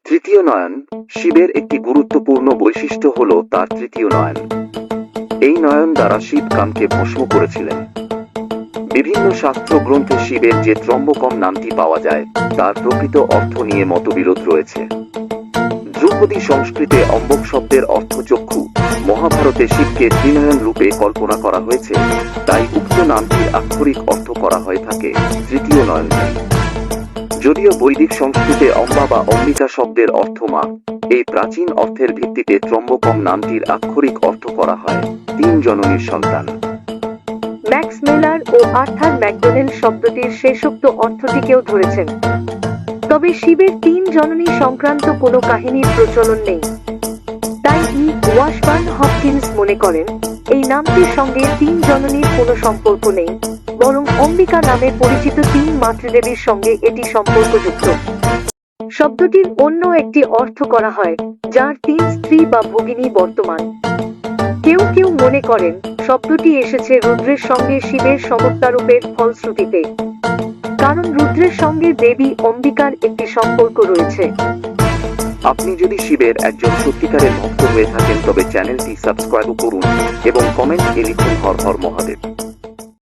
তৃতীয় নয়ন। শিবের একটি গুরুত্বপূর্ণ বৈশিষ্ট্য হল তার তৃতীয় নয়ন। এই নয়ন দ্বারা শিব কামকে ভস্ম করেছিলেন। বিভিন্ন শাস্ত্র গ্রন্থে শিবের যে ত্রম্বকম নামটি পাওয়া যায় তার প্রকৃত অর্থ নিয়ে মতবিরোধ রয়েছে। ধ্রুপদী সংস্কৃতে অম্বক শব্দের অর্থ চক্ষু। মহাভারতে শিবকে ত্রিনয়ন রূপে কল্পনা করা হয়েছে, তাই উক্ত নামটির আক্ষরিক অর্থ করা হয়ে থাকে তৃতীয় নয়ন। যদিও বৈদিক সংস্কৃতে অম্বা বা অম্বিকা শব্দের অর্থ মা, এই প্রাচীন অর্থের ভিত্তিতে ত্রম্বকম নামটির আক্ষরিক অর্থ করা হয় তিন জননীর সন্তান। ম্যাক্স মিলার ও আর্থার ম্যাকডোনেল শব্দটির শেষোক্ত অর্থটিকেও ধরেছেন। তবে শিবের তিন জননী সংক্রান্ত কোনো কাহিনীর প্রচলন নেই। তাই ওয়াশবার্ন হপকিন্স মনে করেন এই নামটির সঙ্গে তিন জননীর কোনো সম্পর্ক নেই, বরং অম্বিকা নামে পরিচিত তিন মাতৃদেবীর সঙ্গে এটি সম্পর্কযুক্ত। শব্দটির অন্য একটি অর্থ করা হয় যার তিন স্ত্রী বা ভগিনী বর্তমান। কেউ কেউ মনে করেন শব্দটি এসেছে রুদ্রের সঙ্গে শিবের সমত্বারোপের ফলশ্রুতিতে, কারণ রুদ্রের সঙ্গে দেবী অম্বিকার একটি সম্পর্ক রয়েছে। আপনি যদি শিবের একজন সত্যিকারের ভক্ত হয়ে থাকেন তবে চ্যানেলটি সাবস্ক্রাইব করুন এবং কমেন্টে লিখুন হর হর মহাদেব।